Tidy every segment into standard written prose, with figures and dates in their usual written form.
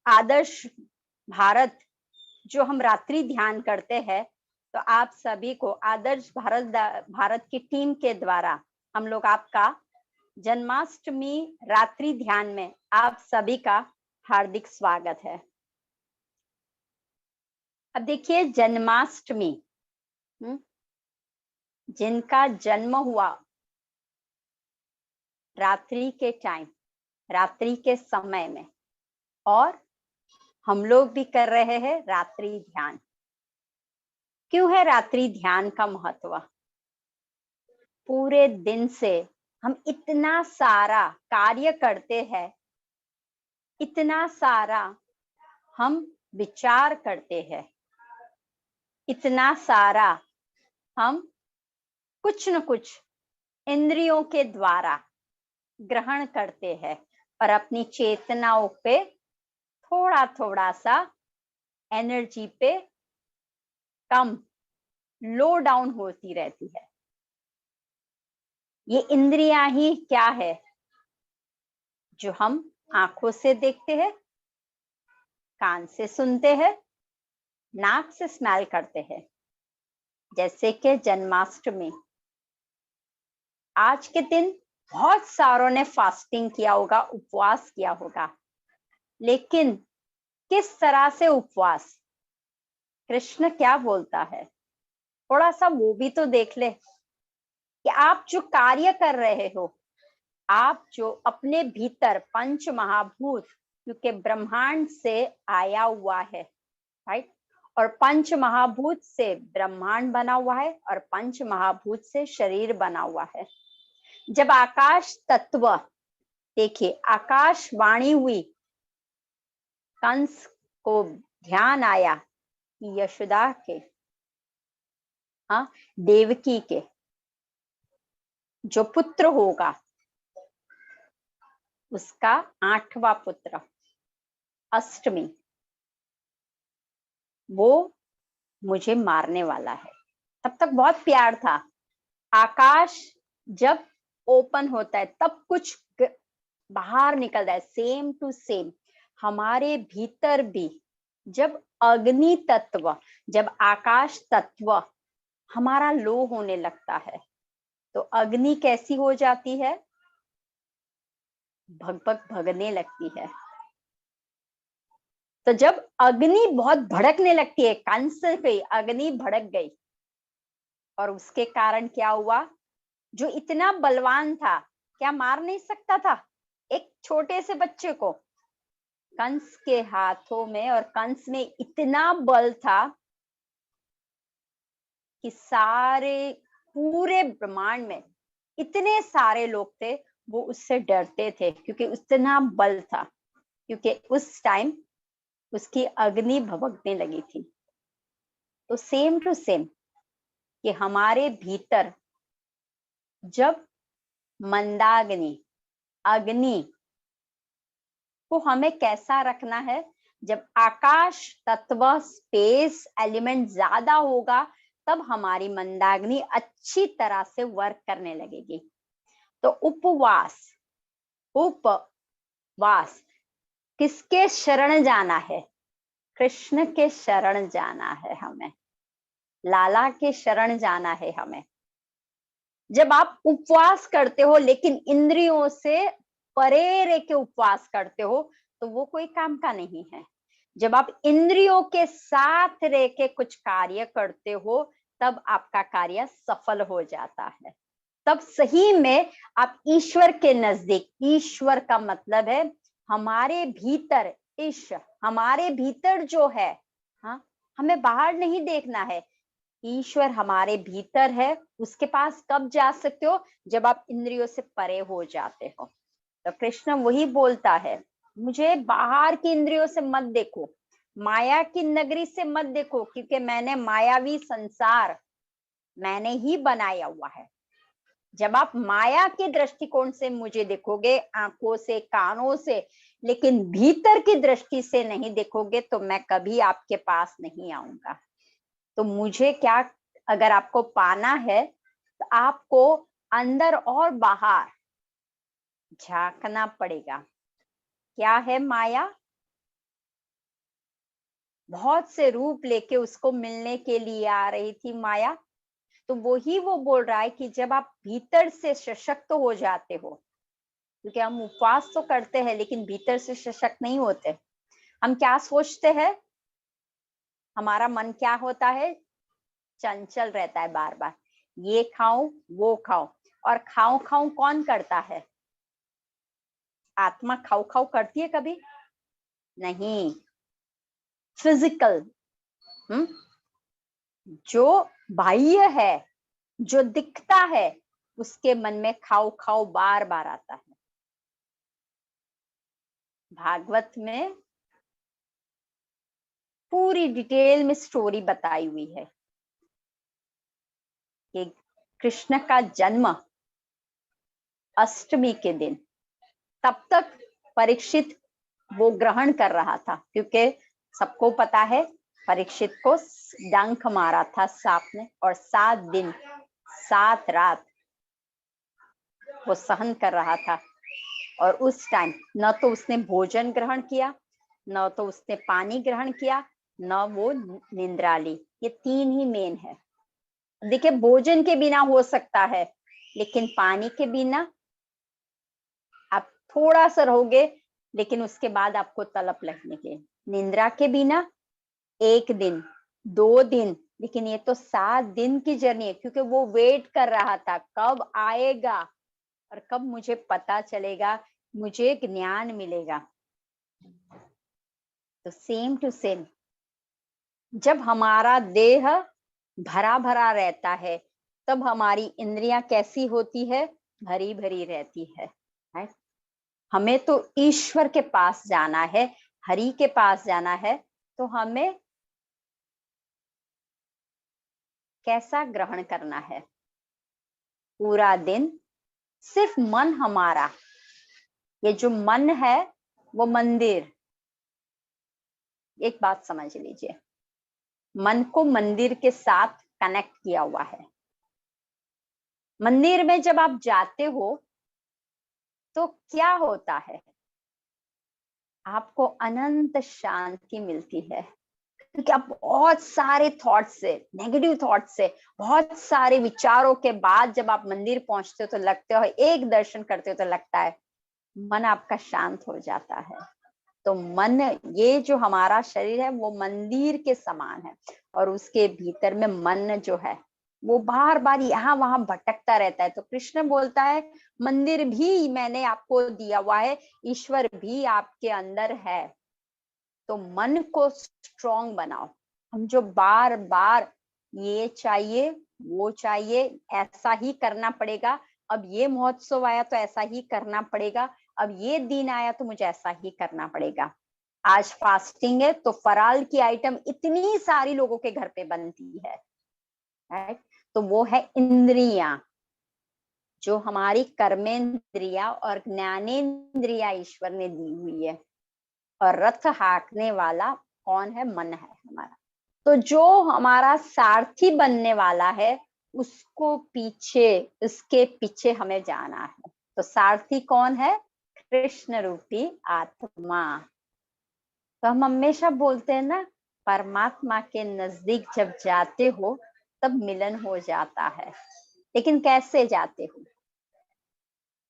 आदर्श भारत जो हम रात्रि ध्यान करते हैं, तो आप सभी को आदर्श भारत की टीम के द्वारा हम लोग आपका जन्माष्टमी रात्रि ध्यान में आप सभी का हार्दिक स्वागत है। अब देखिए, जन्माष्टमी जिनका जन्म हुआ रात्रि के टाइम, रात्रि के समय में, और हम लोग भी कर रहे हैं रात्रि ध्यान। क्यों है रात्रि ध्यान का महत्व? पूरे दिन से हम इतना सारा कार्य करते हैं, इतना सारा हम विचार करते हैं, इतना सारा हम कुछ न कुछ इंद्रियों के द्वारा ग्रहण करते हैं और अपनी चेतनाओं पे थोड़ा थोड़ा सा एनर्जी पे कम लो डाउन होती रहती है। ये इंद्रियां ही क्या है? जो हम आंखों से देखते हैं, कान से सुनते हैं, नाक से स्मेल करते हैं। जैसे कि जन्माष्टमी, आज के दिन बहुत सारों ने फास्टिंग किया होगा, उपवास किया होगा, लेकिन किस तरह से उपवास? कृष्ण क्या बोलता है, थोड़ा सा वो भी तो देख ले कि आप जो कार्य कर रहे हो, आप जो अपने भीतर पंच महाभूत, क्योंकि ब्रह्मांड से आया हुआ है, राइट, और पंच महाभूत से ब्रह्मांड बना हुआ है और पंच महाभूत से शरीर बना हुआ है। जब आकाश तत्व, देखिए आकाशवाणी हुई, कंस को ध्यान आया कि यशोदा के, हाँ, देवकी के जो पुत्र होगा, उसका 8वां पुत्र अष्टमी, वो मुझे मारने वाला है। तब तक बहुत प्यार था। आकाश जब ओपन होता है तब कुछ बाहर निकलता है। सेम टू सेम हमारे भीतर भी जब अग्नि तत्व, जब आकाश तत्व हमारा लो होने लगता है, तो अग्नि कैसी हो जाती है? भगभग भगने लगती है। तो जब अग्नि बहुत भड़कने लगती है, कंस गई, अग्नि भड़क गई, और उसके कारण क्या हुआ? जो इतना बलवान था, क्या मार नहीं सकता था एक छोटे से बच्चे को? कंस के हाथों में और कंस में इतना बल था कि सारे पूरे ब्रह्मांड में इतने सारे लोग थे, वो उससे डरते थे, क्योंकि उतना बल था, क्योंकि उस टाइम उसकी अग्नि भभकने लगी थी। तो सेम टू सेम कि हमारे भीतर जब मंदाग्नि, अग्नि को हमें कैसा रखना है? जब आकाश तत्व, स्पेस एलिमेंट ज्यादा होगा, तब हमारी मंदाग्नि अच्छी तरह से वर्क करने लगेगी। तो उपवास, उपवास किसके शरण जाना है? कृष्ण के शरण जाना है हमें, लाला के शरण जाना है हमें। जब आप उपवास करते हो लेकिन इंद्रियों से परे रह के उपवास करते हो, तो वो कोई काम का नहीं है। जब आप इंद्रियों के साथ रह के कुछ कार्य करते हो, तब आपका कार्य सफल हो जाता है। तब सही में आप ईश्वर के नजदीक, ईश्वर का मतलब है हमारे भीतर, हमारे भीतर जो है, हाँ, हमें बाहर नहीं देखना है। ईश्वर हमारे भीतर है, उसके पास कब जा सकते हो? जब आप इंद्रियों से परे हो जाते हो। तो कृष्ण वही बोलता है, मुझे बाहर की इंद्रियों से मत देखो, माया की नगरी से मत देखो, क्योंकि मैंने मायावी संसार मैंने ही बनाया हुआ है। जब आप माया के दृष्टिकोण से मुझे देखोगे, आंखों से, कानों से, लेकिन भीतर की दृष्टि से नहीं देखोगे, तो मैं कभी आपके पास नहीं आऊंगा। तो मुझे क्या, अगर आपको पाना है तो आपको अंदर और बाहर झांकना पड़ेगा। क्या है माया? बहुत से रूप लेके उसको मिलने के लिए आ रही थी माया। तो वो बोल रहा है कि जब आप भीतर से सशक्त हो जाते हो, क्योंकि हम उपवास तो करते हैं लेकिन भीतर से सशक्त नहीं होते। हम क्या सोचते हैं, हमारा मन क्या होता है, चंचल रहता है, बार बार ये खाऊं वो खाऊं। और खाऊं खाऊं कौन करता है? आत्मा खाऊ खाऊ करती है कभी नहीं। फिजिकल जो बाह्य है, जो दिखता है, उसके मन में खाओ खाओ बार बार आता है। भागवत में पूरी डिटेल में स्टोरी बताई हुई है कि कृष्ण का जन्म अष्टमी के दिन, तब तक परीक्षित वो ग्रहण कर रहा था, क्योंकि सबको पता है परीक्षित को डंक मारा था सांप ने, और 7 दिन 7 रात वो सहन कर रहा था। और उस टाइम न तो उसने भोजन ग्रहण किया, न तो उसने पानी ग्रहण किया, न वो निंद्रा ली। ये 3 ही मेन है। देखिए, भोजन के बिना हो सकता है, लेकिन पानी के बिना आप थोड़ा सा रहोगे, लेकिन उसके बाद आपको तलब लगने के। निंद्रा के बिना 1 दिन 2 दिन, लेकिन ये तो 7 दिन की जर्नी है, क्योंकि वो वेट कर रहा था कब आएगा और कब मुझे पता चलेगा, मुझे ज्ञान मिलेगा। तो सेम टू सेम, जब हमारा देह भरा भरा रहता है, तब हमारी इंद्रियां कैसी होती है? भरी भरी रहती है। राइट? हमें तो ईश्वर के पास जाना है, हरि के पास जाना है, तो हमें कैसा ग्रहण करना है? पूरा दिन सिर्फ मन हमारा, ये जो मन है वो मंदिर। एक बात समझ लीजिए, मन को मंदिर के साथ कनेक्ट किया हुआ है। मंदिर में जब आप जाते हो तो क्या होता है? आपको अनंत शांति मिलती है, क्योंकि आप बहुत सारे थॉट से, नेगेटिव थॉट से, बहुत सारे विचारों के बाद जब आप मंदिर पहुंचते हो तो लगते हो, एक दर्शन करते हो तो लगता है मन आपका शांत हो जाता है। तो मन, ये जो हमारा शरीर है वो मंदिर के समान है, और उसके भीतर में मन जो है वो बार बार यहाँ वहां भटकता रहता है। तो कृष्ण बोलता है मंदिर भी मैंने आपको दिया हुआ है, ईश्वर भी आपके अंदर है। तो मन को स्ट्रॉन्ग बनाओ। हम जो बार बार ये चाहिए वो चाहिए, ऐसा ही करना पड़ेगा, अब ये महोत्सव आया तो ऐसा ही करना पड़ेगा, अब ये दिन आया तो मुझे ऐसा ही करना पड़ेगा। आज फास्टिंग है तो फराल की आइटम इतनी सारी लोगों के घर पे बनती है। राइट? तो वो है इंद्रियां, जो हमारी कर्मेंद्रिया और ज्ञानेन्द्रिया ईश्वर ने दी हुई है। और रथ हाँकने वाला कौन है? मन है हमारा। तो जो हमारा सारथी बनने वाला है, उसको उसके पीछे हमें जाना है। तो सारथी कौन है? कृष्ण रूपी आत्मा। तो हम हमेशा बोलते हैं ना, परमात्मा के नजदीक जब जाते हो तब मिलन हो जाता है। लेकिन कैसे जाते हो?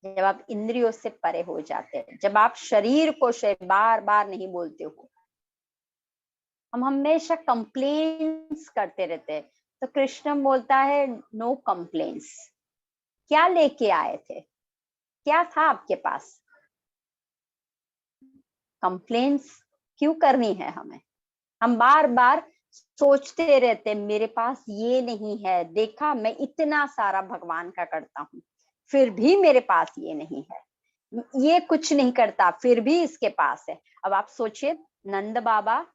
जब आप इंद्रियों से परे हो जाते हैं, जब आप शरीर को बार बार नहीं बोलते हो। हम हमेशा कंप्लेंट्स करते रहते हैं, तो कृष्ण बोलता है नो कंप्लेंट्स। क्या लेके आए थे? क्या था आपके पास? कंप्लेंट्स क्यों करनी है हमें? हम बार बार सोचते रहते मेरे पास ये नहीं है, देखा मैं इतना सारा भगवान का करता हूँ फिर भी मेरे पास ये नहीं है, ये कुछ नहीं करता फिर भी इसके पास है। अब आप सोचिए, नंद बाबा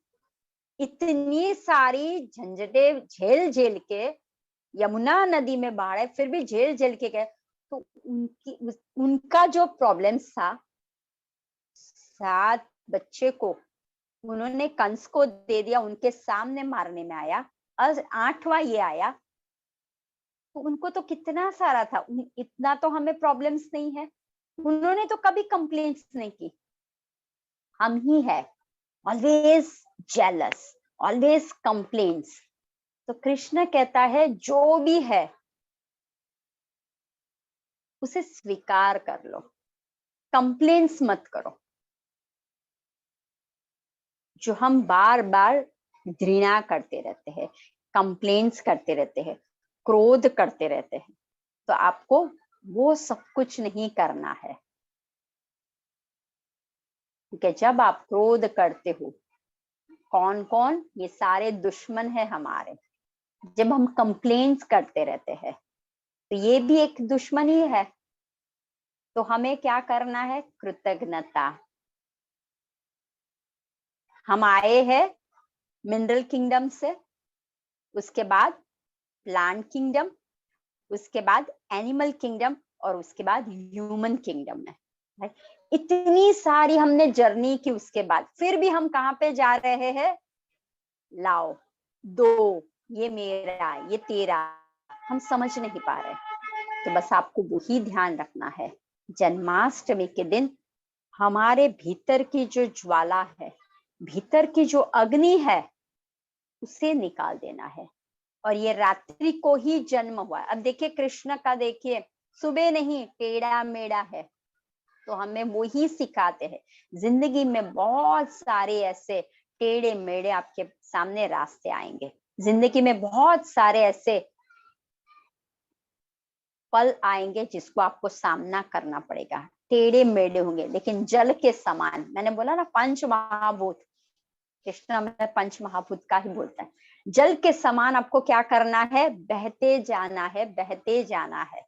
इतनी सारी झंझटे झेल झेल के यमुना नदी में बाढ़ है, फिर भी झेल झेल के गए। तो उनका जो प्रॉब्लम्स था, 7 बच्चे को उन्होंने कंस को दे दिया, उनके सामने मारने में आया, और 8वां ये आया। तो उनको तो कितना सारा था, इतना तो हमें प्रॉब्लम्स नहीं है। उन्होंने तो कभी कंप्लेंट्स नहीं की। हम ही है ऑलवेज जेलस, ऑलवेज कंप्लेन्स। तो कृष्ण कहता है जो भी है उसे स्वीकार कर लो, कंप्लेन्स मत करो। जो हम बार बार घृणा करते रहते हैं, कंप्लेन्स करते रहते हैं, क्रोध करते रहते हैं, तो आपको वो सब कुछ नहीं करना है। क्योंकि जब आप क्रोध करते हो, कौन कौन, ये सारे दुश्मन है हमारे। जब हम कंप्लेन्स करते रहते हैं तो ये भी एक दुश्मन ही है। तो हमें क्या करना है? कृतज्ञता। हम आए हैं मिनरल किंगडम से, उसके बाद प्लांट किंगडम, उसके बाद एनिमल किंगडम, और उसके बाद ह्यूमन किंगडम में। इतनी सारी हमने जर्नी की, उसके बाद फिर भी हम कहाँ पे जा रहे हैं? लाओ, दो, ये मेरा, ये तेरा, हम समझ नहीं पा रहे। तो बस आपको वही ध्यान रखना है, जन्माष्टमी के दिन हमारे भीतर की जो ज्वाला है, भीतर की जो अग्नि है, उसे निकाल देना है। और ये रात्रि को ही जन्म हुआ। अब देखिए कृष्ण का, देखिए सुबह नहीं, टेढ़ा मेढ़ा है। तो हमें वो ही सिखाते हैं। जिंदगी में बहुत सारे ऐसे टेढ़े मेढ़े आपके सामने रास्ते आएंगे। जिंदगी में बहुत सारे ऐसे पल आएंगे जिसको आपको सामना करना पड़ेगा। टेढ़े मेढ़े होंगे, लेकिन जल के समान। मैंने बोला ना, पंच महाभूत, कृष्ण में पंच महाभूत का ही बोलता है। जल के समान आपको क्या करना है? बहते जाना है, बहते जाना है।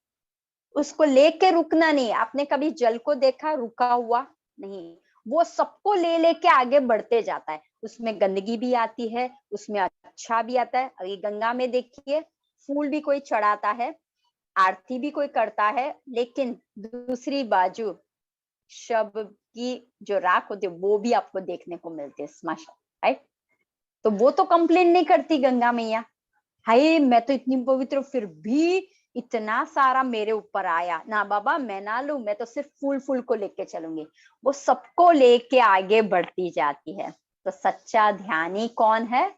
उसको लेके रुकना नहीं। आपने कभी जल को देखा रुका हुआ? नहीं, वो सबको ले लेके आगे बढ़ते जाता है। उसमें गंदगी भी आती है, उसमें अच्छा भी आता है। अभी गंगा में देखिए, फूल भी कोई चढ़ाता है, आरती भी कोई करता है, लेकिन दूसरी बाजू शब की जो राख होती है वो भी आपको देखने को मिलती है, स्मशान, राइट? तो वो तो कंप्लेन नहीं करती गंगा मैया, हाय मैं तो इतनी पवित्र फिर भी इतना सारा मेरे ऊपर आया ना, बाबा मैं ना लूं, मैं तो सिर्फ फूल फूल को लेके चलूंगी। वो सबको लेके आगे बढ़ती जाती है। तो सच्चा ध्यानी कौन है?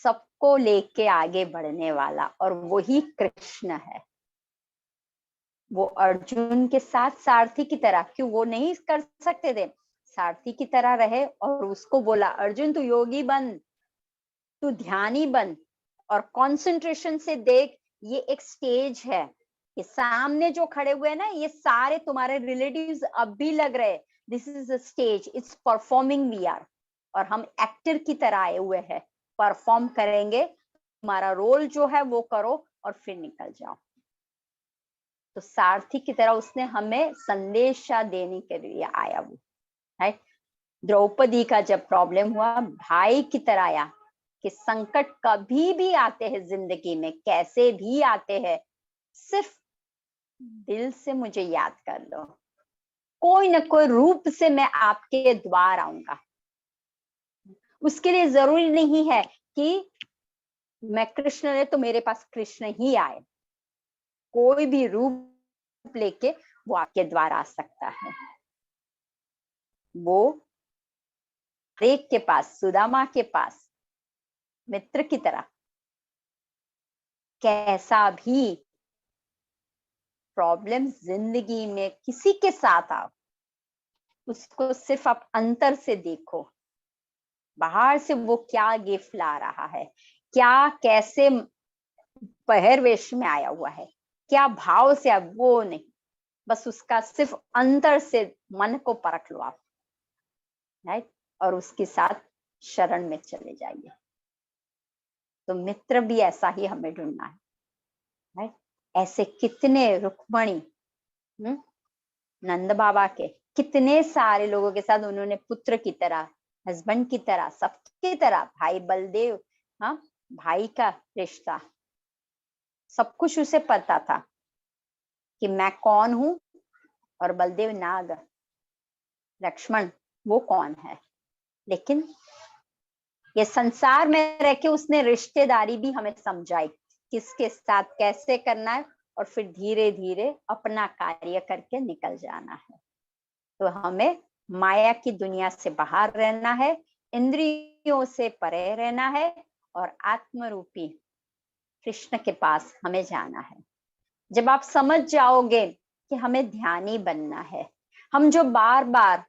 सबको लेके आगे बढ़ने वाला, और वही कृष्ण है। वो अर्जुन के साथ सारथी की तरह, क्यों वो नहीं कर सकते थे? सारथी की तरह रहे और उसको बोला, अर्जुन तू योगी बन, तू ध्यानी बन, और कंसंट्रेशन से देख, ये एक स्टेज है। ये सामने जो खड़े हुए हैं ना, ये सारे तुम्हारे रिलेटिव्स अब भी लग रहे। This is a stage, it's performing we are, और हम एक्टर की तरह आए हुए हैं। परफॉर्म करेंगे, तुम्हारा रोल जो है वो करो और फिर निकल जाओ। तो सारथी की तरह उसने हमें संदेशा देने के लिए आया वो है। द्रौपदी का जब प्रॉब्लम हुआ, भाई की तरह आया कि संकट कभी भी आते हैं जिंदगी में, कैसे भी आते हैं, सिर्फ दिल से मुझे याद कर लो, कोई ना कोई रूप से मैं आपके द्वार आऊंगा। उसके लिए जरूरी नहीं है कि मैं कृष्ण है तो मेरे पास कृष्ण ही आए, कोई भी रूप लेके वो आपके द्वार आ सकता है। वो एक के पास, सुदामा के पास मित्र की तरह, कैसा भी प्रॉब्लम जिंदगी में किसी के साथ आओ, उसको सिर्फ आप अंतर से देखो, बाहर से वो क्या गिफ्ट ला रहा है, क्या कैसे पहरवेश में आया हुआ है, क्या भाव से, वो नहीं, बस उसका सिर्फ अंतर से मन को परख लो आप, राइट? और उसके साथ शरण में चले जाइए। तो मित्र भी ऐसा ही हमें ढूंढना है, राइट? ऐसे कितने रुक्मणी, नंद बाबा के कितने सारे लोगों के साथ उन्होंने पुत्र की तरह, हस्बैंड की तरह, सबकी तरह, भाई बलदेव, हाँ, भाई का रिश्ता, सब कुछ उसे पता था कि मैं कौन हूं, और बलदेव नाग, लक्ष्मण वो कौन है। लेकिन ये संसार में रह के उसने रिश्तेदारी भी हमें समझाई, किसके साथ कैसे करना है, और फिर धीरे धीरे अपना कार्य करके निकल जाना है। तो हमें माया की दुनिया से बाहर रहना है, इंद्रियों से परे रहना है और आत्मरूपी कृष्ण के पास हमें जाना है। जब आप समझ जाओगे कि हमें ध्यानी बनना है, हम जो बार बार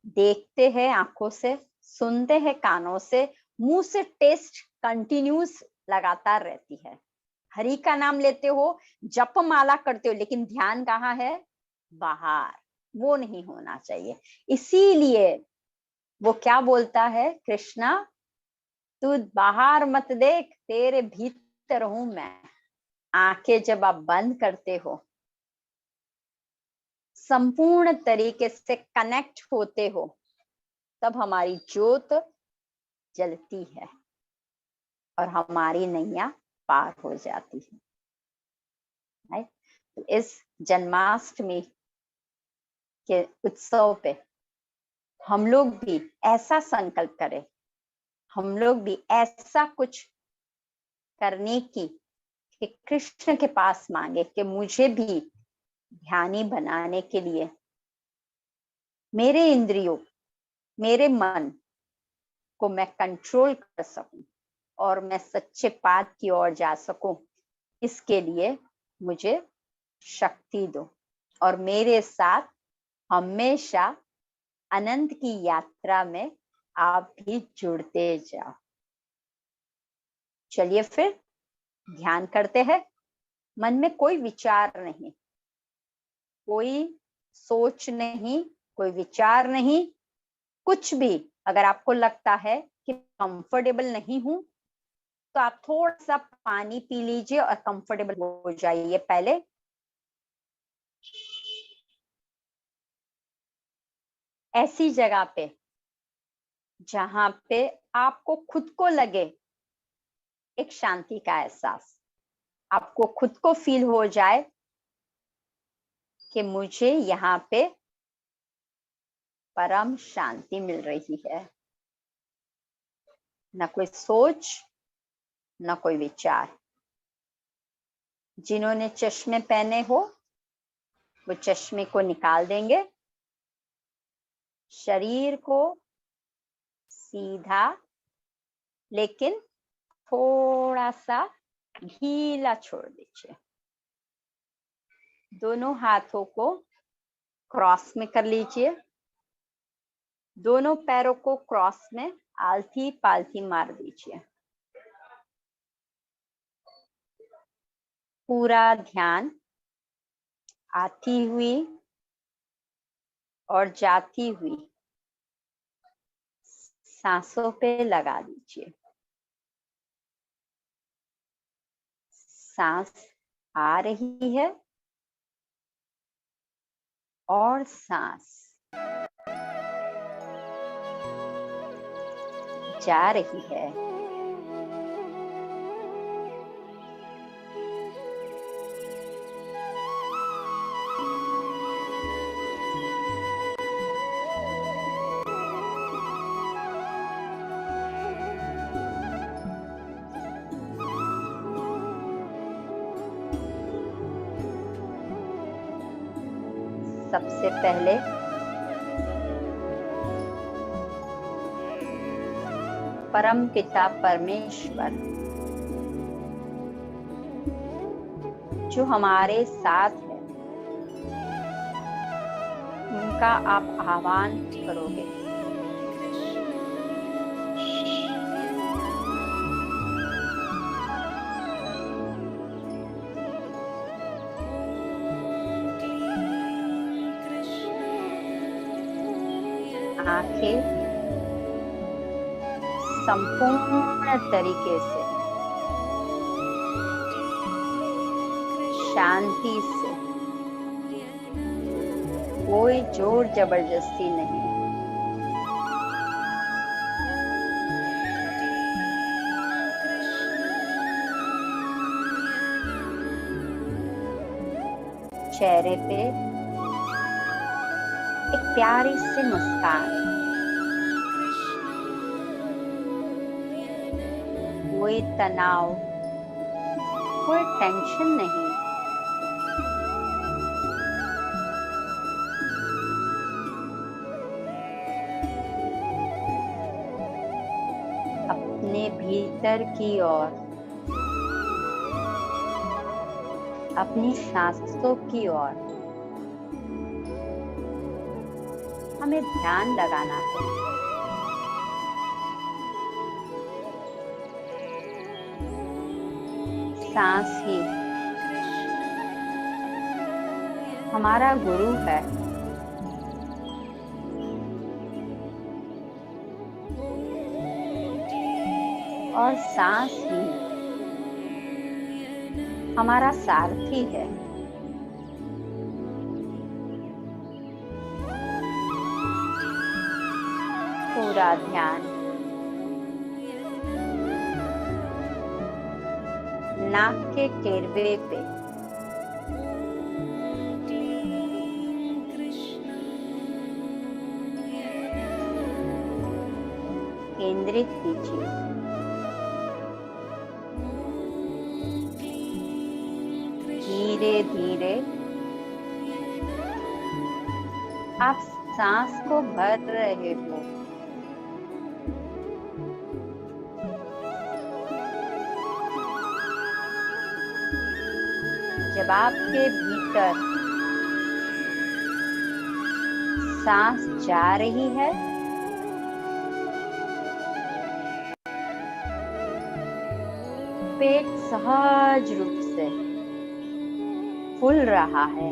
देखते हैं आंखों से, सुनते हैं कानों से, मुंह से टेस्ट कंटिन्यूस लगातार रहती है। हरि का नाम लेते हो, जप माला करते हो, लेकिन ध्यान कहाँ है? बाहर। वो नहीं होना चाहिए। इसीलिए वो क्या बोलता है कृष्णा, तू बाहर मत देख, तेरे भीतर हूं मैं। आंखें जब आप बंद करते हो, संपूर्ण तरीके से कनेक्ट होते हो, तब हमारी ज्योत जलती है और हमारी नैया पार हो जाती है। राइट? तो इस जन्माष्टमी के उत्सव पे हम लोग भी ऐसा संकल्प करें, हम लोग भी ऐसा कुछ करने की कि कृष्ण के पास मांगे कि मुझे भी ध्यानी बनाने के लिए मेरे इंद्रियों, मेरे मन को मैं कंट्रोल कर सकूं और मैं सच्चे पाठ की ओर जा सकूं। इसके लिए मुझे शक्ति दो और मेरे साथ हमेशा अनंत की यात्रा में आप भी जुड़ते जाओ। चलिए फिर ध्यान करते हैं। मन में कोई विचार नहीं, कोई सोच नहीं, कोई विचार नहीं, कुछ भी। अगर आपको लगता है कि कंफर्टेबल नहीं हूं, तो आप थोड़ा सा पानी पी लीजिए और कंफर्टेबल हो जाइए। पहले ऐसी जगह पे जहां पे आपको खुद को लगे एक शांति का एहसास, आपको खुद को फील हो जाए कि मुझे यहाँ पे परम शांति मिल रही है। न कोई सोच, न कोई विचार। जिन्होंने चश्मे पहने हो वो चश्मे को निकाल देंगे। शरीर को सीधा लेकिन थोड़ा सा ढीला छोड़ दीजिए। दोनों हाथों को क्रॉस में कर लीजिए। दोनों पैरों को क्रॉस में आलथी पालथी मार दीजिए। पूरा ध्यान आती हुई और जाती हुई सांसों पे लगा दीजिए। सांस आ रही है और सांस जा रही है। सबसे पहले परम पिता परमेश्वर जो हमारे साथ है, उनका आप आह्वान करोगे। आंखें संपूर्ण तरीके से शांति से, कोई जोर जबरदस्ती नहीं। चेहरे पे एक प्यारी सी मुस्कान, कोई तनाव, कोई टेंशन नहीं। अपने भीतर की ओर, अपनी सांसों की ओर हमें ध्यान लगाना है। सांस ही हमारा गुरु है। और सांस ही हमारा सारथी है। पूरा ध्यान नाक के केरवे पे केंद्रित कीजिए। धीरे धीरे आप सांस को भर रहे हो। जब आपके भीतर सांस जा रही है, पेट सहज रूप से फूल रहा है।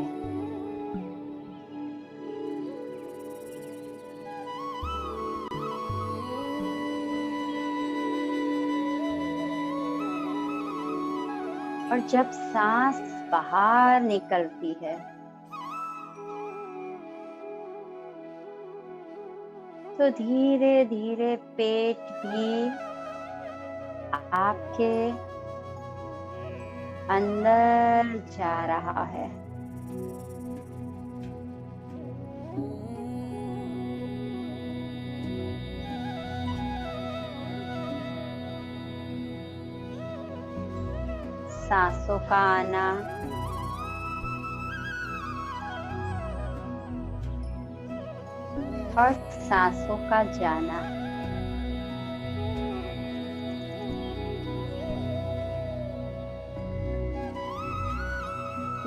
और जब सांस बाहर निकलती है तो धीरे धीरे पेट भी आपके अंदर जा रहा है। सांसों का आना और सांसों का जाना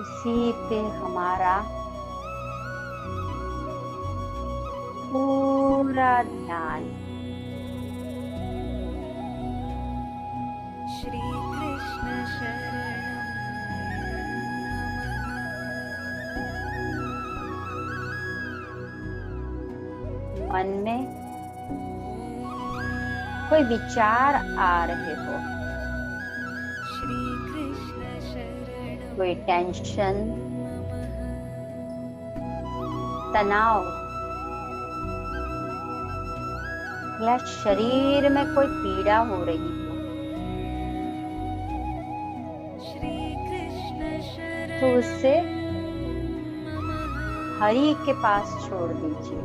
उसी पे हमारा पूरा ध्यान। श्री कृष्ण शरणं मन में कोई विचार आ रहे हो, श्री कृष्ण शरणं कोई टेंशन, तनाव या शरीर में कोई पीड़ा हो रही हो, श्री कृष्ण शरणं तो उसे हरि के पास छोड़ दीजिए।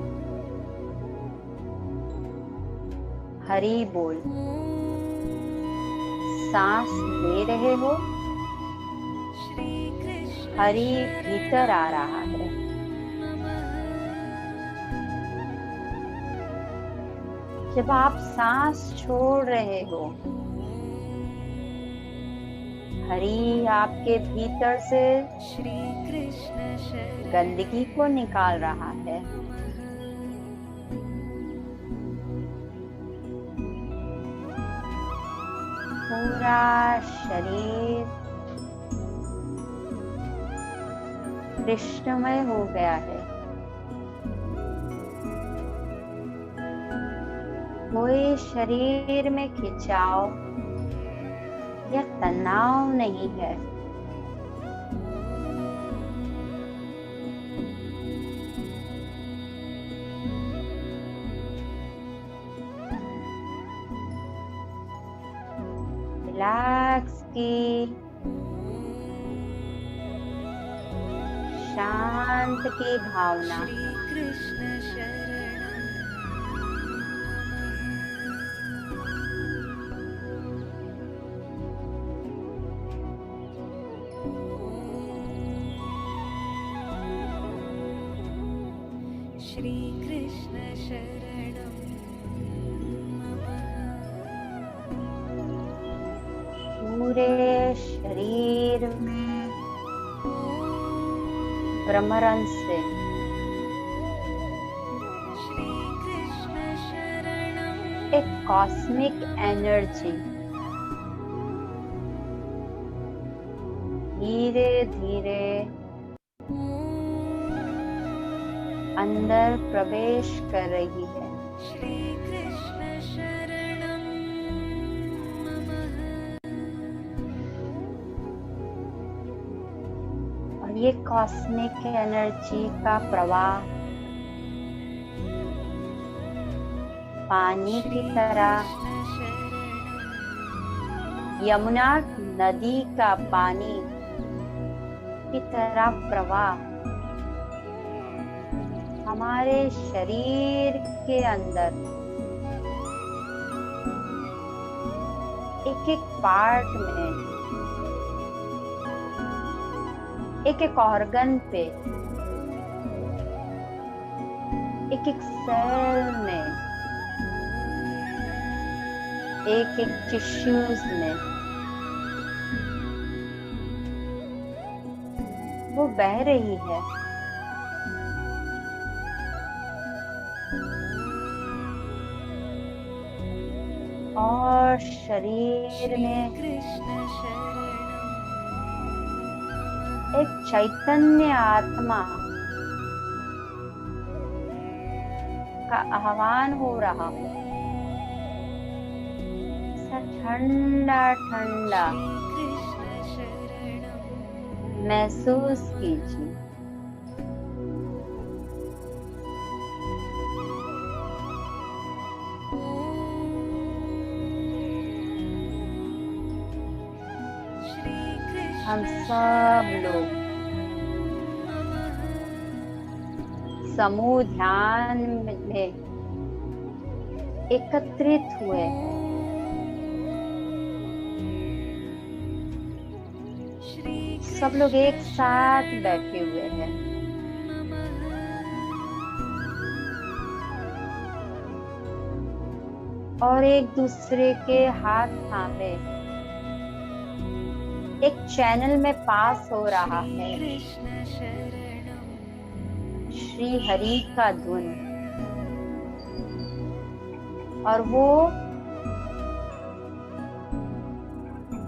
हरि बोल। सांस ले रहे हो, श्री कृष्ण हरि भीतर आ रहा है। जब आप सांस छोड़ रहे हो, हरि आपके भीतर से श्री कृष्ण शरणं गंदगी को निकाल रहा है। पूरा शरीर कृष्णमय हो गया है। कोई शरीर में खिंचाव या तनाव नहीं है। रिलैक्स की, शांत की भावना श्री कृष्ण शरणं श्री कृष्ण शरणं धीरे शरीर में भ्रमरण से श्री कृष्ण शरणं एक कॉस्मिक एनर्जी धीरे धीरे अंदर प्रवेश कर रही है। श्री कृष्ण शरणं मम और ये कॉस्मिक एनर्जी का प्रवाह पानी की तरह यमुना नदी का पानी की तरह प्रवाह हमारे शरीर के अंदर एक एक पार्ट में, एक एक ऑर्गन पे, एक एक सेल में, एक एक टिश्यूज में वो बह रही है। और शरीर में कृष्ण शरणं एक चैतन्य आत्मा का आह्वान हो रहा है। ऐसा ठंडा ठंडा कृष्ण शरणं महसूस कीजिए। श्री कृष्ण हम सब लोग समूह ध्यान में एकत्रित हुए हैं। सब लोग एक साथ बैठे हुए हैं। और एक दूसरे के हाथ थामे एक चैनल में पास हो रहा है कृष्ण शरणं श्री हरि का धुन। और वो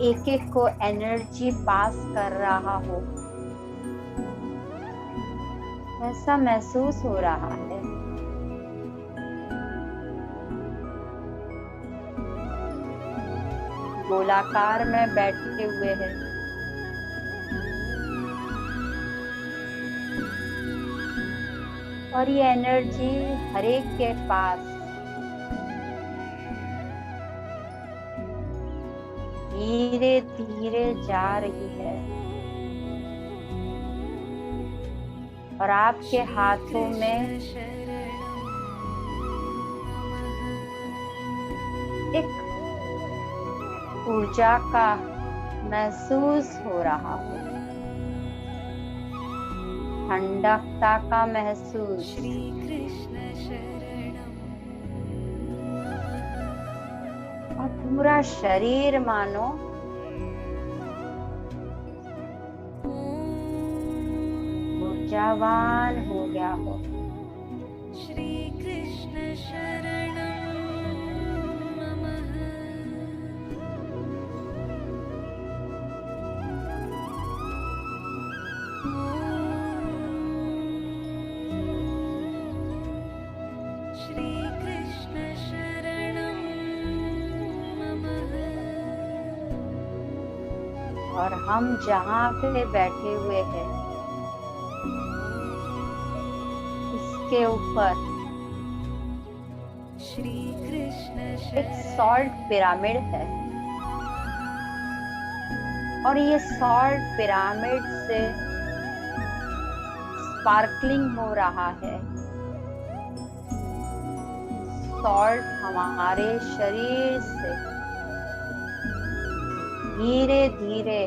एक एक को एनर्जी पास कर रहा हो, ऐसा महसूस हो रहा है। गोलाकार में बैठे हुए हैं। और ये एनर्जी हर एक के पास धीरे धीरे जा रही है। और आपके हाथों में एक ऊर्जा का महसूस हो रहा है, ठंडकता का महसूस। श्री कृष्ण शरणं और पूरा शरीर मानो ऊर्जावान हो गया हो। श्री कृष्ण शरणं मम श्री कृष्ण शरणं मम और हम जहाँ पे बैठे हुए हैं इसके ऊपर श्री कृष्ण एक सॉल्ट पिरामिड है। और ये सॉल्ट पिरामिड से स्पार्कलिंग हो रहा है। सॉल्ट हमारे शरीर से धीरे धीरे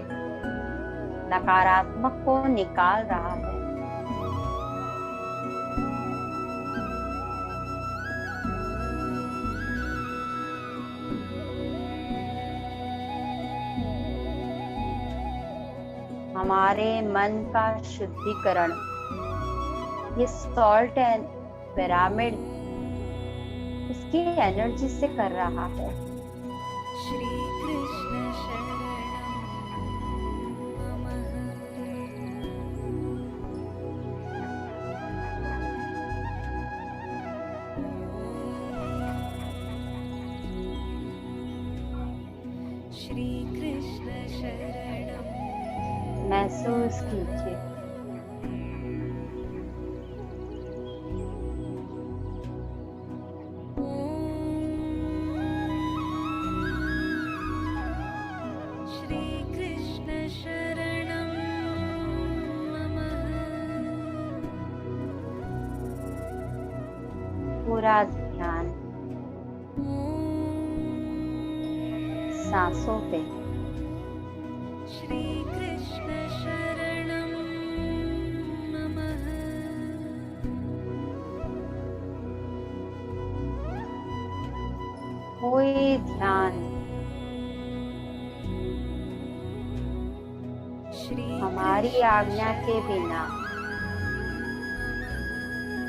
नकारात्मक को निकाल रहा है। हमारे मन का शुद्धिकरण ये सॉल्ट एंड पिरामिड इसकी एनर्जी से कर रहा है। श्री कृष्ण शरणं मम। श्री कृष्ण शरणं महसूस कीजिए श्री कृष्ण शरणं मम। पूरा ध्यान सांसों पे। श्री कृष्ण शरणं मम। कोई ध्यान श्री हमारी आज्ञा के बिना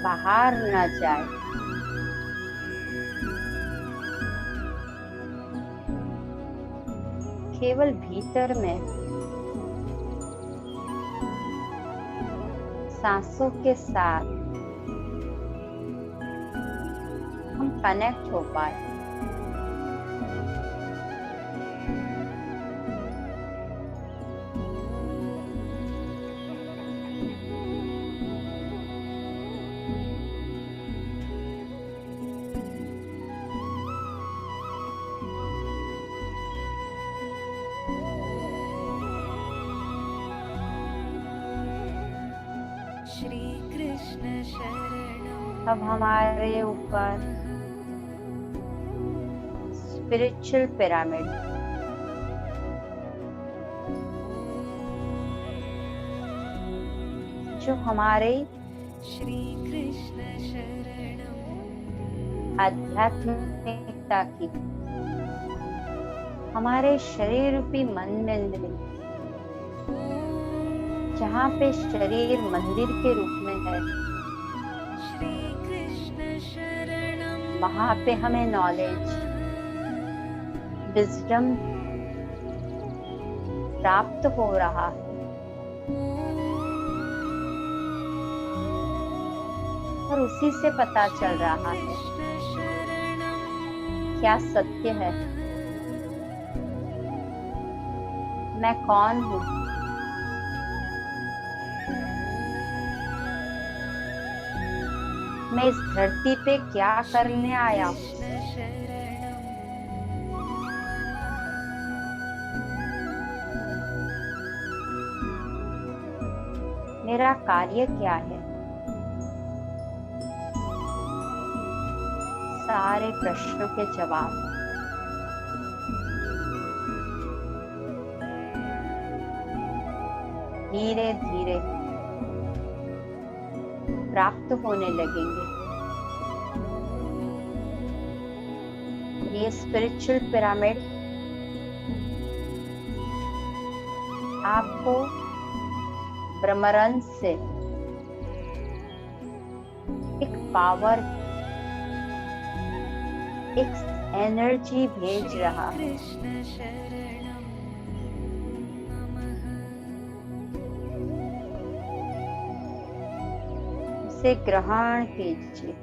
बाहर न जाए। केवल भीतर में सांसों के साथ हम कनेक्ट हो पाए। श्री कृष्ण शरणं अब हमारे ऊपर स्पिरिचुअल पिरामिड जो हमारे श्री कृष्ण शरणं आध्यात्मिकता की हमारे शरीर रूपी मन में जहाँ पे शरीर मंदिर के रूप में है श्री कृष्ण शरणं वहाँ पे हमें नॉलेज विजडम प्राप्त हो रहा है और उसी से पता चल रहा है कृष्ण शरणं क्या सत्य है, मैं कौन हूँ, मैं इस धरती पे क्या करने आया हूँ। कृष्ण शरणं मेरा कार्य क्या है। सारे प्रश्नों के जवाब धीरे धीरे प्राप्त होने लगेंगे। ये स्पिरिचुअल पिरामिड आपको ब्रह्मरंध्र से एक पावर, एक एनर्जी भेज रहा है। कृष्ण शरणं मम। उसे ग्रहण कीजिए।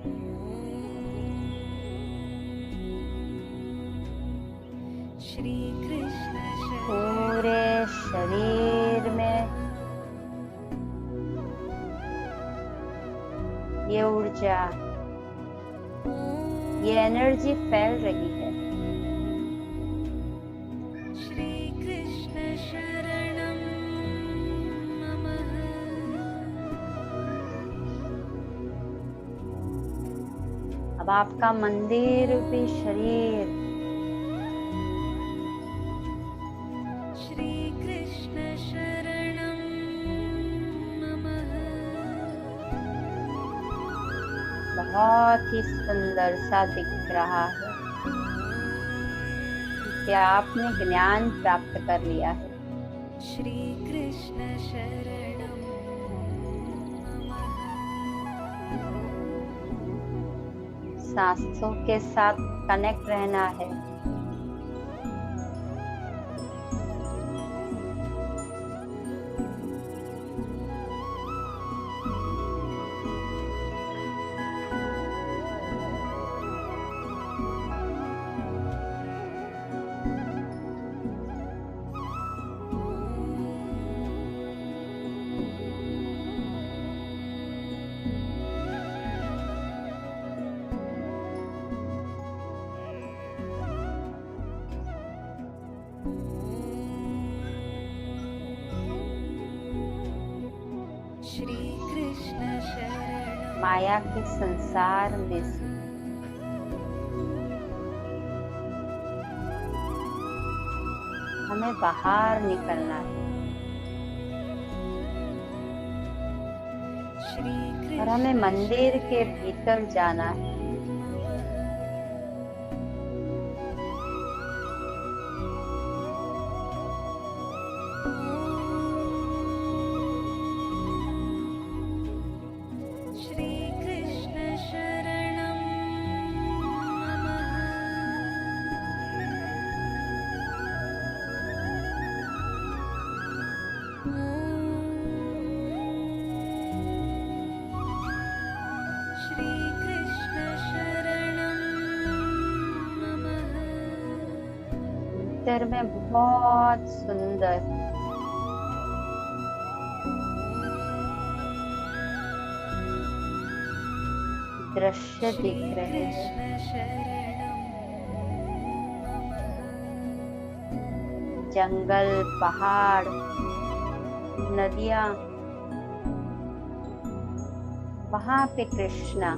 श्री कृष्ण शरणं पूरे शरीर में ये ऊर्जा, ये एनर्जी फैल रही है। श्री कृष्ण शरणं मम। अब आपका मंदिर रूपी शरीर श्री कृष्ण शरणं मम। बहुत ही सुंदर सा दिख रहा है कि आपने ज्ञान प्राप्त कर लिया है। श्रीकृष्ण शरणं मम। सांसों के साथ कनेक्ट रहना है। श्रीकृष्ण शरणं माया के संसार में से हमें बाहर निकलना है और हमें मंदिर के भीतर जाना है। श्रीकृष्ण शरणं श्रीकृष्ण शरणं भीतर में बहुत सुंदर दृश्य दिख रहे हैं। जंगल, पहाड़, नदियां, वहां पे कृष्णा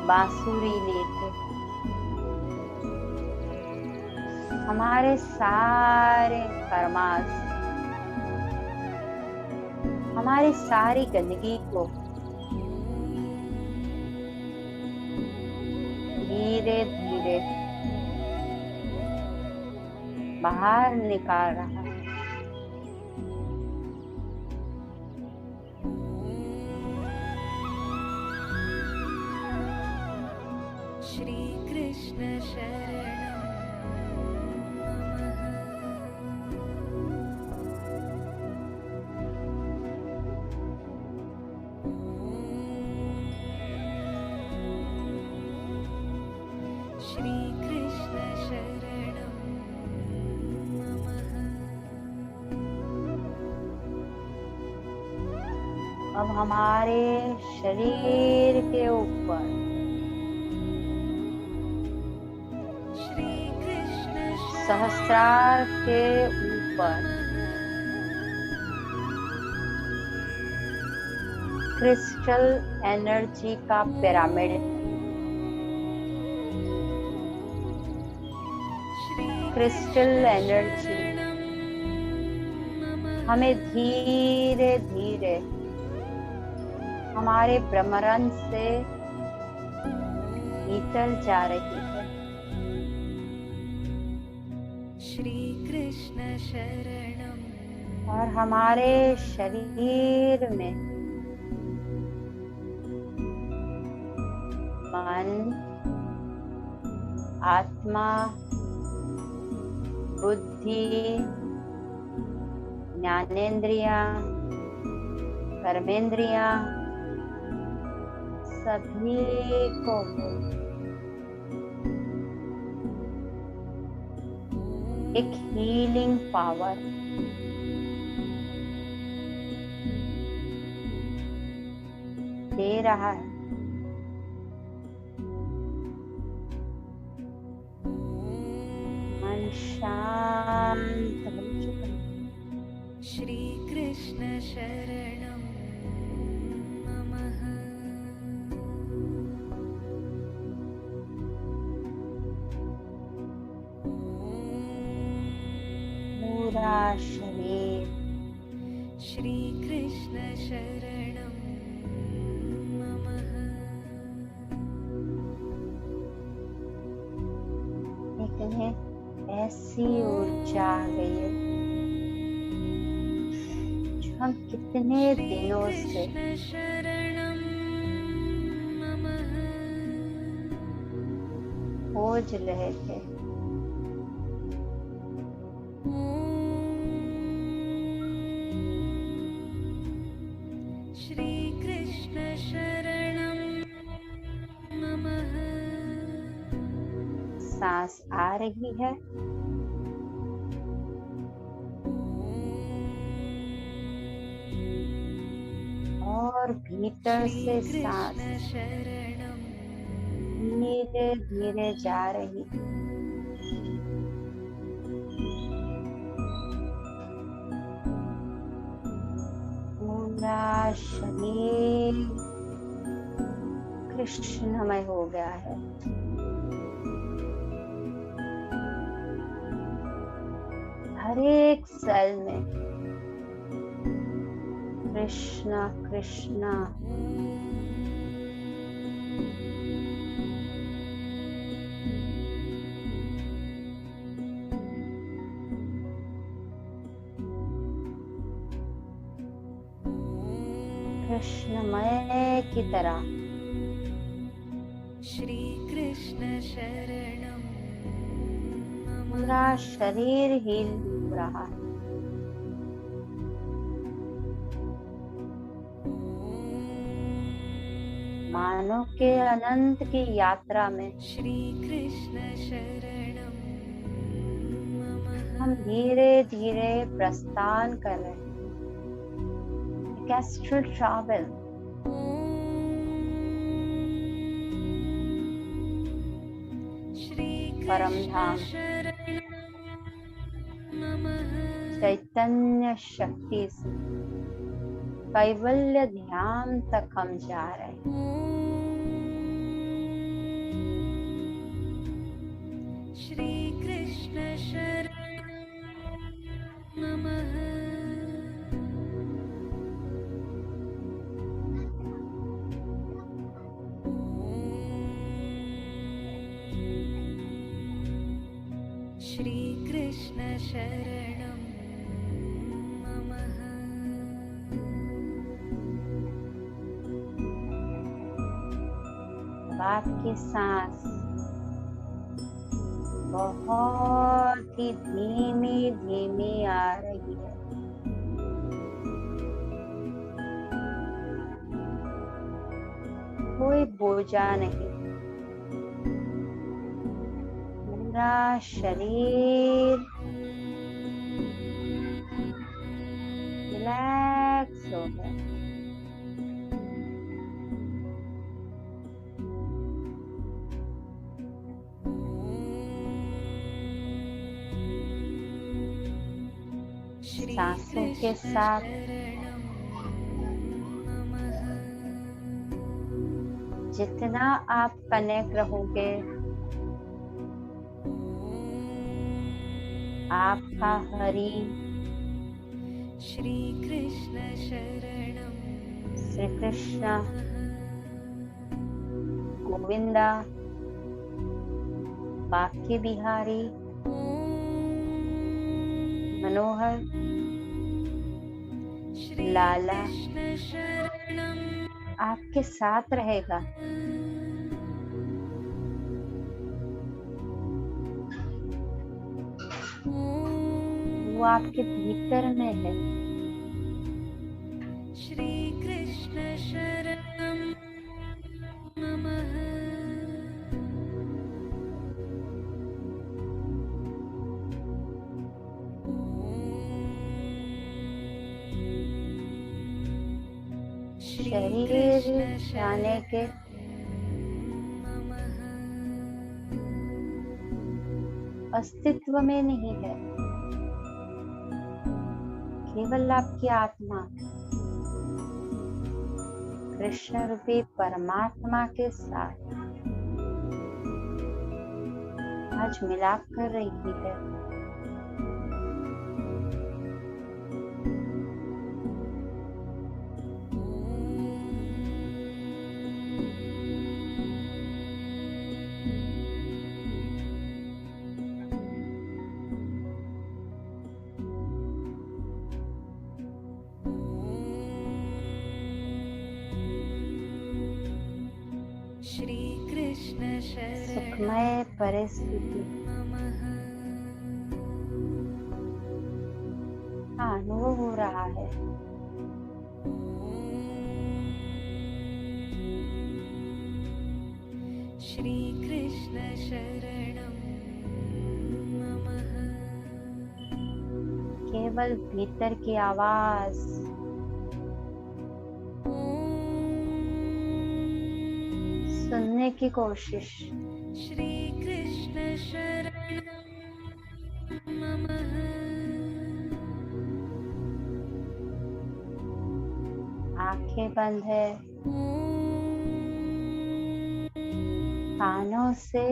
बांसुरी लेते हमारे सारे फरमास, हमारी सारी गंदगी को धीरे धीरे बाहर निकाल रहा है। श्रीकृष्ण शरणं श्रीकृष्ण शरणं अब हमारे शरीर के ऊपर श्रीकृष्ण सहस्रार के ऊपर क्रिस्टल एनर्जी का पिरामिड, क्रिस्टल एनर्जी हमें धीरे धीरे हमारे ब्रह्मरंध से भीतर जा रही है। श्रीकृष्ण शरणं और हमारे शरीर में मन, आत्मा, बुद्धि, ज्ञानेंद्रियां, कर्मेंद्रियां सभी को एक हीलिंग पावर दे रहा है। मन शांत हो चुका है। श्रीकृष्ण शरणं पूरा शरीर श्रीकृष्ण शरणं लेकिन ऐसी ऊर्जा आ गई है जो हम कितने दिनों से कृष्ण शरणं मम खोज रहे थे। श्री कृष्ण शरणं मम सांस आ रही है और भीतर श्री से सांस कृष्ण शरणं धीरे धीरे जा रही है। पूरा शरीर कृष्णमय हो गया है। हर एक सेल में कृष्णा कृष्णा कृष्णमय की तरह श्री कृष्ण शरणं मम पूरा शरीर हिल रहा है। मानो के अनंत की यात्रा में श्री कृष्ण शरणं मम हम धीरे धीरे प्रस्थान कर रहे हैं। एक एस्ट्रल ट्रैवल श्री परम कृष्ण धाम शरणं मम चैतन्य शक्ति से कैवल्य ध्यान तक हम जा रहे हैं। श्री कृष्ण शरणं मम श्री कृष्ण शरणं मम अब आपकी सांस बहुत ही धीमी धीमी आ रही है। कोई बोझा नहीं, पूरा शरीर रिलैक्स हो गया। श्री सांसों के कृष्ण साथ शरणं मम जितना आप कनेक्ट रहोगे, आपका हरि श्री कृष्ण शरणं श्री कृष्ण गोविंदा बाकी बिहारी मनोहर श्री लाला कृष्ण शरणं आपके साथ रहेगा। वो आपके भीतर में है। श्री कृष्ण शरणं मम श्री शरीर कृष्ण जाने के मम अस्तित्व में नहीं है, केवल आपकी आत्मा कृष्ण रूपी परमात्मा के साथ आज मिलाप कर रही है। श्री कृष्ण शरणं सुखमय परिस्थिति नमः। का अनुभव हो रहा है। श्री कृष्ण शरणं नमः। केवल भीतर की आवाज सुनने की कोशिश। श्री कृष्ण शरणं नमः। आंखें बंद है, कानों से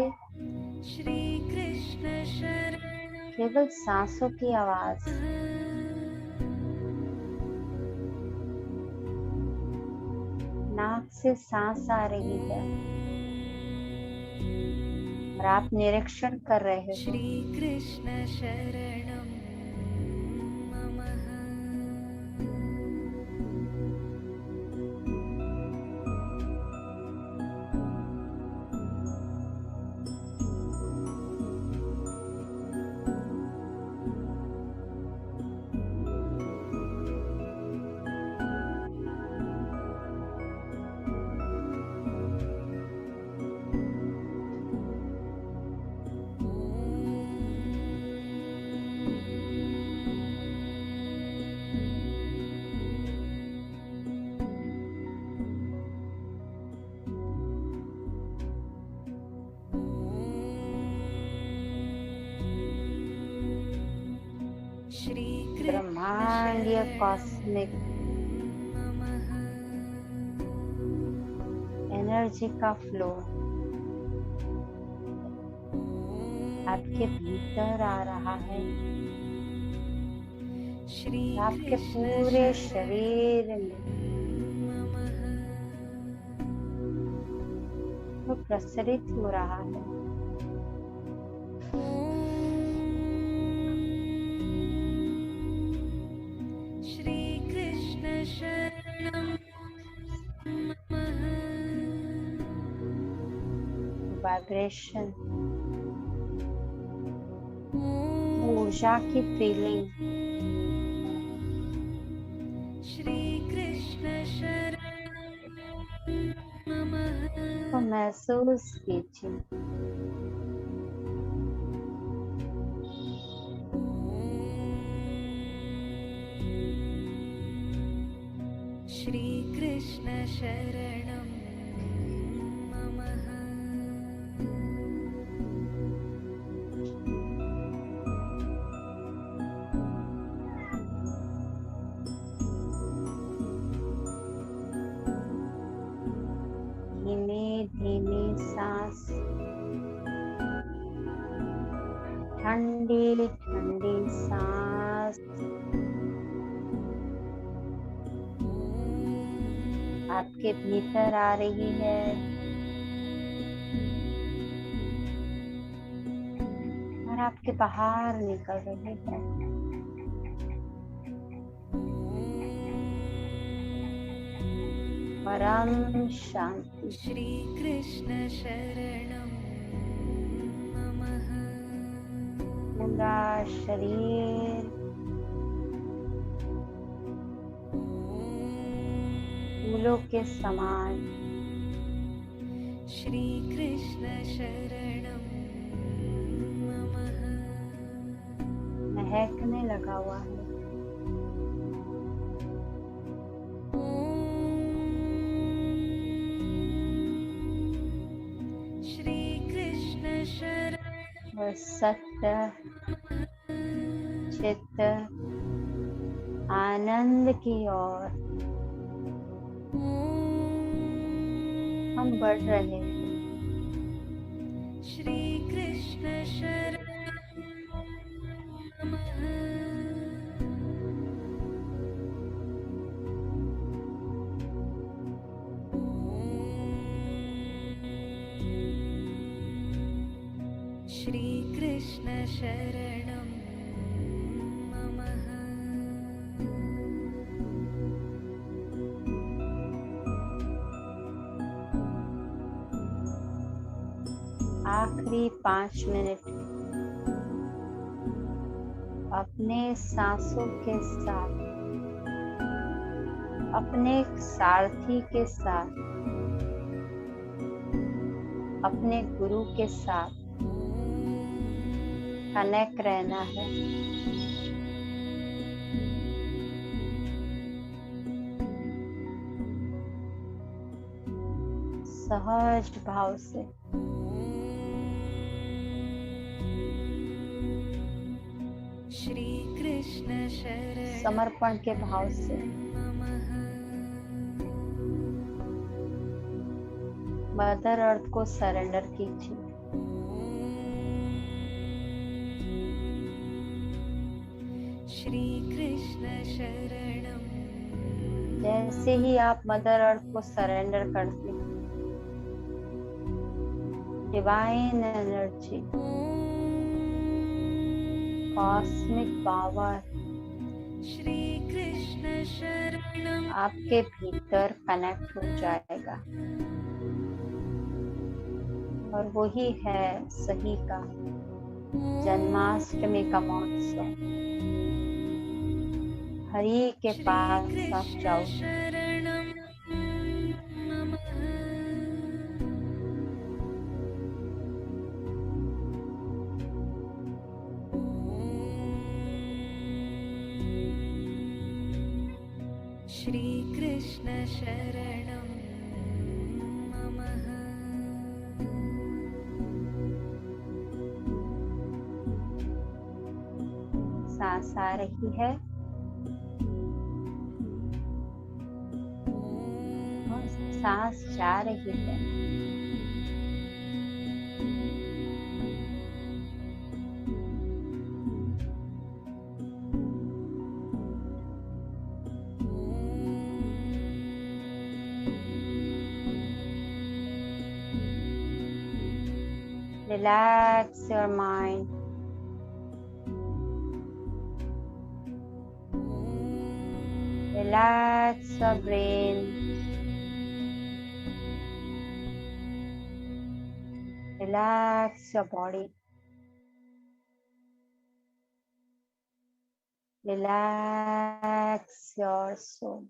श्री कृष्ण शरणं केवल सांसों की आवाज। नाक से सांस आ रही है और आप निरीक्षण कर रहे हो। श्री कृष्ण शरणं नमः। श्री ब्रह्मांडीय कॉस्मिक नमः। एनर्जी का फ्लो आपके भीतर आ रहा है, श्री आपके कृष्ण पूरे शरणं शरीर में नमः। वो प्रसरित हो रहा है। श्री कृष्ण शरणं नमः। वाइब्रेशन, ऊर्जा की फीलिंग श्री कृष्ण शरणं नमः। को महसूस कीजिए। श्री कृष्ण शरणं नमः। धीमे धीमे सांस, ठंडी ठंडी सांस आपके भीतर आ रही है और आपके बाहर निकल रही है। परम शांति। श्री कृष्ण शरणं नमः। पूरा शरीर फूलों के समान श्री कृष्ण शरणं नमः। महकने लगा हुआ है। श्री कृष्ण शरणं और सत्य, चित्त, आनंद की ओर हम बढ़ रहे हैं। श्री कृष्ण शरणं नमः। श्री कृष्ण शरणं नमः। आखिरी 5 मिनट अपने सांसों के साथ, अपने सारथी के साथ, अपने गुरु के साथ कनेक्ट रहना है। सहज भाव से श्री कृष्ण शरण समर्पण के भाव से नमः। मदर अर्थ को सरेंडर कीजिए। श्री कृष्ण शरणं जैसे ही आप मदर अर्थ को सरेंडर करते हैं, divine energy, cosmic power Shri Krishna शरणं आपके भीतर कनेक्ट हो जाएगा और वही है सही का जन्माष्टमी का महोत्सव। हरि के पास आप जाओ, शरणं नमः। श्री कृष्ण शरणं नमः। सांस आ रही है और सांस जा रही है। Relax your mind. Relax your brain. Relax your body. Relax your soul.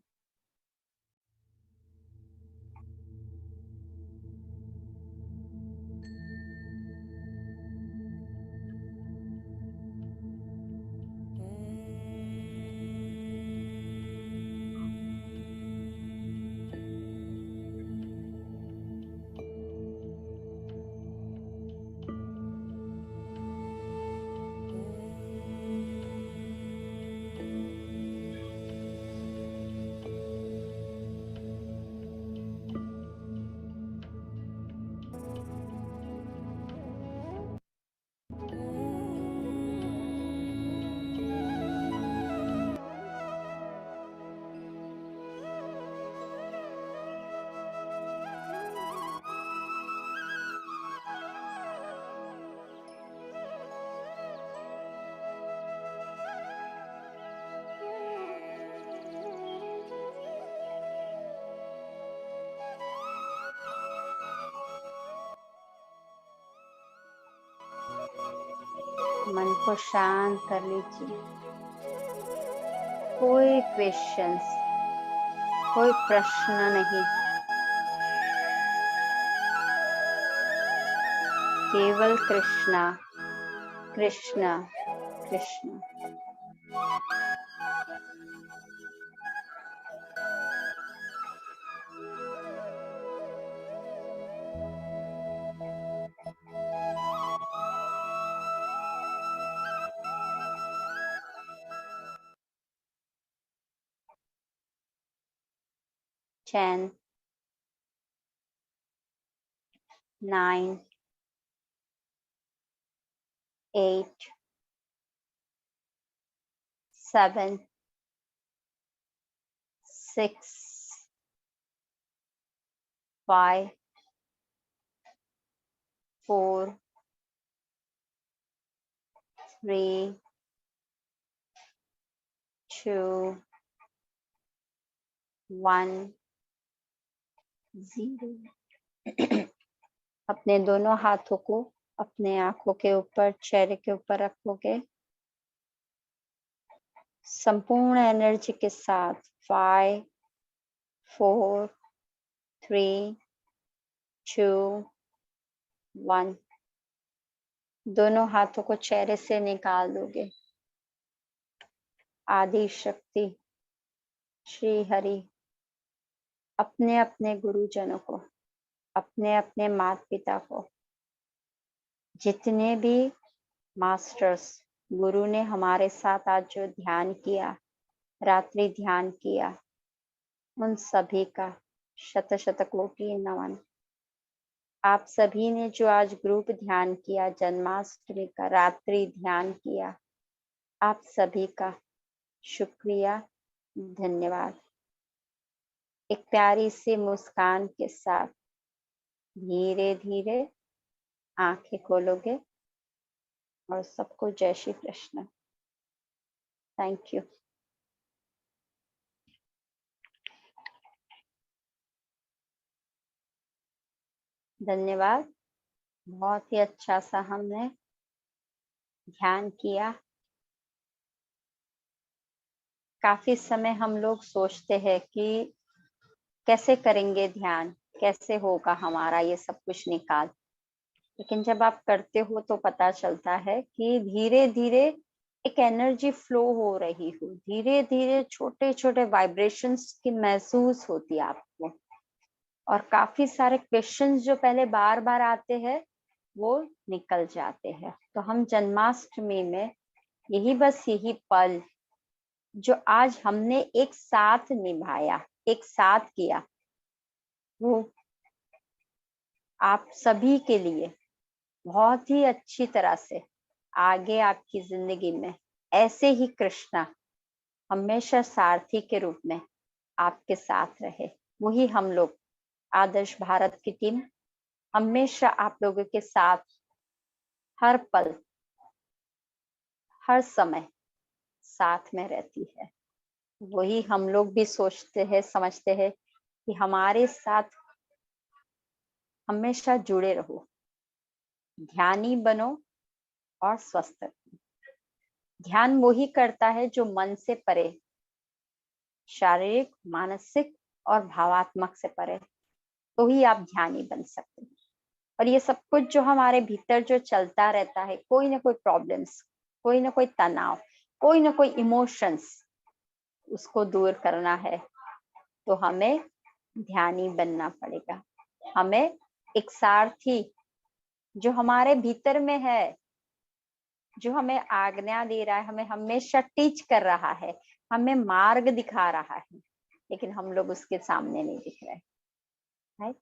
मन को शांत कर लीजिए। कोई क्वेश्चंस, कोई प्रश्न नहीं, केवल कृष्णा कृष्णा कृष्णा। Ten, 9, 8, 7, 6, 5, 4, 3, 2, 1, 0. अपने दोनों हाथों को अपने आंखों के ऊपर, चेहरे के ऊपर रखोगे। संपूर्ण एनर्जी के साथ 5, 4, 3, 2, 1 दोनों हाथों को चेहरे से निकाल दोगे। आदि शक्ति श्री हरि अपने अपने गुरुजनों को, अपने अपने माता पिता को, जितने भी मास्टर्स गुरु ने हमारे साथ आज जो ध्यान किया, रात्रि ध्यान किया, उन सभी का शत शत कोटि नमन। आप सभी ने जो आज ग्रुप ध्यान किया, जन्माष्टमी का रात्रि ध्यान किया, आप सभी का शुक्रिया, धन्यवाद। एक प्यारी सी मुस्कान के साथ धीरे धीरे आंखें खोलोगे और सबको जय श्री कृष्ण। Thank you. धन्यवाद। बहुत ही अच्छा सा हमने ध्यान किया। काफी समय हम लोग सोचते हैं कि कैसे करेंगे ध्यान, कैसे होगा हमारा ये सब कुछ निकाल, लेकिन जब आप करते हो तो पता चलता है कि धीरे धीरे एक एनर्जी फ्लो हो रही हो, धीरे धीरे छोटे छोटे वाइब्रेशंस की महसूस होती है आपको, और काफी सारे क्वेश्चंस जो पहले बार बार आते हैं वो निकल जाते हैं। तो हम जन्माष्टमी में यही पल जो आज हमने एक साथ निभाया, एक साथ किया, वो आप सभी के लिए बहुत ही अच्छी तरह से आगे आपकी जिंदगी में ऐसे ही कृष्णा हमेशा सारथी के रूप में आपके साथ रहे। वही हम लोग आदर्श भारत की टीम हमेशा आप लोगों के साथ हर पल, हर समय साथ में रहती है। वही हम लोग भी सोचते हैं, समझते हैं कि हमारे साथ हमेशा जुड़े रहो, ध्यानी बनो और स्वस्थ रहो। ध्यान वही करता है जो मन से परे, शारीरिक, मानसिक और भावात्मक से परे, तो ही आप ध्यानी बन सकते हैं। और ये सब कुछ जो हमारे भीतर जो चलता रहता है, कोई ना कोई प्रॉब्लम्स, कोई ना कोई तनाव, कोई ना कोई इमोशंस, उसको दूर करना है तो हमें ध्यानी बनना पड़ेगा। हमें एक सारथी जो हमारे भीतर में है, जो हमें आज्ञा दे रहा है, हमें हमेशा टीच कर रहा है, हमें मार्ग दिखा रहा है, लेकिन हम लोग उसके सामने नहीं दिख रहे हैं।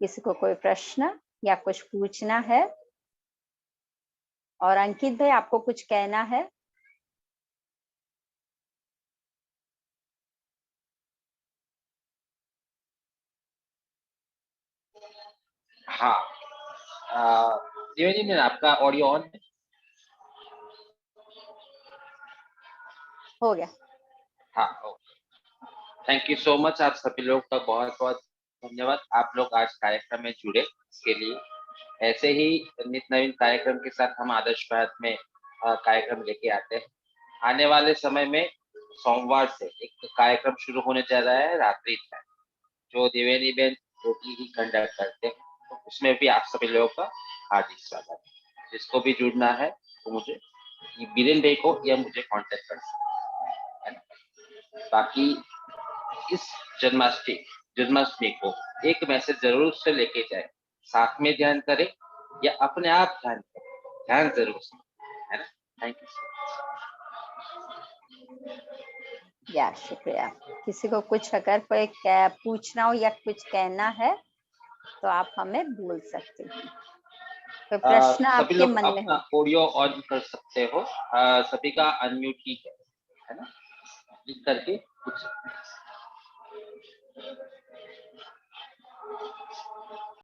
किसी को कोई प्रश्न या कुछ पूछना है? और अंकित भाई, आपको कुछ कहना है? हाँ, त्रिवेदी मैम आपका ऑडियो ऑन है? हो गया। हाँ, थैंक यू सो मच। आप सभी लोग का बहुत बहुत धन्यवाद। आप लोग आज कार्यक्रम में जुड़े, इसके लिए ऐसे ही नित नवीन कार्यक्रम के साथ हम आदर्श भारत में कार्यक्रम लेके आते हैं। आने वाले समय में सोमवार से एक कार्यक्रम शुरू होने जा रहा है, रात्रि ध्यान, जो देवेनी बेन ज्योति ही कंडक्ट करते हैं। तो उसमें भी आप सभी लोगों का हार्दिक स्वागत है। जिसको भी जुड़ना है तो मुझे बीरेन भाई को या मुझे कांटेक्ट कर सकते हैं। बाकी इस जन्माष्टमी को एक मैसेज जरूर से लेके जाए, साथ में ध्यान करें या अपने आप ध्यान करें, ध्यान जरूर से, है ना। Thank you so much. या शुक्रिया। किसी को कुछ अगर कोई पूछना हो या कुछ कहना है तो आप हमें बोल सकते हैं। कोई प्रश्न सभी आपके लोग मन में अपना हो? ऑडियो ऑन कर सकते हो। सभी का अनम्यूट की है ना, क्लिक करके कुछ